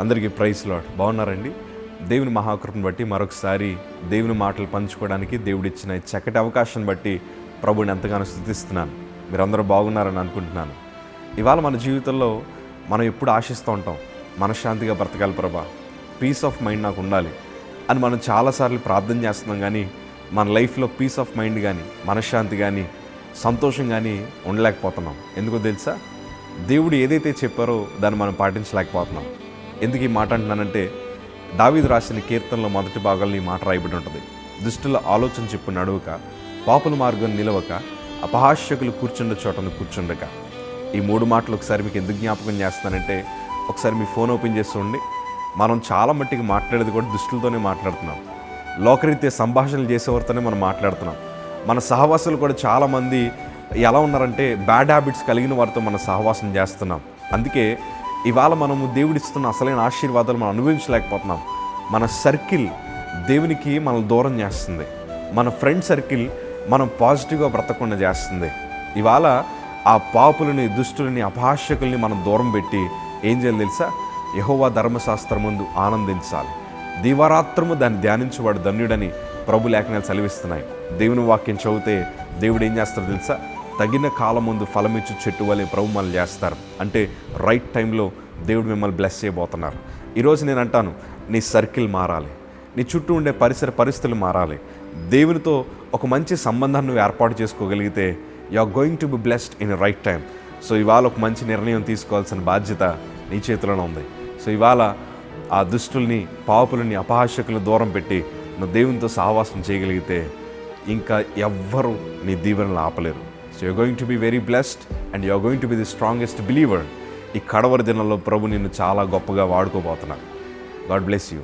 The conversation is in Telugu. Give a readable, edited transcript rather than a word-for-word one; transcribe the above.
అందరికీ ప్రైజ్ లార్డ్. బాగున్నారండి? దేవుని మహాకృపను బట్టి మరొకసారి దేవుని మాటలు పంచుకోవడానికి దేవుడిచ్చిన ఈ చక్కటి అవకాశాన్ని బట్టి ప్రభుని ఎంతగానో స్తుతిస్తున్నాను. మీరందరూ బాగున్నారని అనుకుంటున్నాను. ఇవాళ మన జీవితంలో మనం ఎప్పుడు ఆశిస్తూ ఉంటాం, మనశ్శాంతిగా బ్రతకాలి ప్రభా, పీస్ ఆఫ్ మైండ్ నాకు ఉండాలి అని మనం చాలాసార్లు ప్రార్థన చేస్తున్నాం. కానీ మన లైఫ్లో పీస్ ఆఫ్ మైండ్ కానీ, మనశ్శాంతి కానీ, సంతోషం కానీ ఉండలేకపోతున్నాం. ఎందుకో తెలుసా? దేవుడు ఏదైతే చెప్పారో దాన్ని మనం పాటించలేకపోతున్నాం. ఎందుకు ఈ మాట అంటున్నానంటే, దావీదు రాసిన కీర్తనలో మొదటి భాగంలో ఈ మాట రాయబడి ఉంటుంది. దుష్టుల ఆలోచన చెప్పు నడువక, పాపుల మార్గం నిలవక, అపహాస్యకులు కూర్చుండే చోటను కూర్చుండక. ఈ 3 మాటలు ఒకసారి మీకు ఎందుకు జ్ఞాపకం చేస్తానంటే, ఒకసారి మీ ఫోన్ ఓపెన్ చేస్తుండి. మనం చాలా మట్టికి మాట్లాడేది కూడా దుష్టులతోనే మాట్లాడుతున్నాం. లోకరీత్యా సంభాషణలు చేసేవారితోనే మనం మాట్లాడుతున్నాం. మన సహవాసులు కూడా చాలామంది ఎలా ఉన్నారంటే, బ్యాడ్ హ్యాబిట్స్ కలిగిన వారితో మనం సహవాసం చేస్తున్నాం. అందుకే ఇవాళ మనము దేవుడిస్తున్న అసలైన ఆశీర్వాదాలు మనం అనుభవించలేకపోతున్నాం. మన సర్కిల్ దేవునికి మనల్ని దూరం చేస్తుంది. మన ఫ్రెండ్ సర్కిల్ మనం పాజిటివ్గా బ్రతకకుండా చేస్తుంది. ఇవాళ ఆ పాపులని, దుష్టులని, అపహాస్యకుల్ని మనం దూరం పెట్టి ఏం చేయాలి తెలుసా? యెహోవా ధర్మశాస్త్రమందు ఆనందించాలి, దివారాత్రము దాన్ని ధ్యానించేవాడు ధన్యుడని ప్రభు లేఖనాలు సెలవిస్తున్నాయి. దేవుని వాక్యం చదివితే దేవుడు ఏం చేస్తారో తెలుసా? తగిన కాలం ముందు ఫలమిచ్చు చెట్టు వలె ప్రభు మనల్ని చేస్తారు. అంటే రైట్ టైంలో దేవుడు మిమ్మల్ని బ్లెస్ చేయబోతున్నారు. ఈరోజు నేను అంటాను, నీ సర్కిల్ మారాలి, నీ చుట్టూ ఉండే పరిస్థితులు మారాలి. దేవునితో ఒక మంచి సంబంధాన్ని నువ్వు ఏర్పాటు చేసుకోగలిగితే you are going to be blessed in right time. So ఇవాళ ఒక మంచి నిర్ణయం తీసుకోవాల్సిన బాధ్యత నీ చేతిలోనే ఉంది. సో ఇవాళ ఆ దుష్టుల్ని, పాపులని, అపహాస్యకులను దూరం పెట్టి నువ్వు దేవునితో సహవాసం చేయగలిగితే ఇంకా ఎవ్వరూ నీ దీవెనలు ఆపలేరు. So you are going to be very blessed and you are going to be the strongest believer. ఈ కడవరి దినంలో ప్రభు నిన్ను చాలా గొప్పగా వాడుకోబోతున్నారు. God bless you.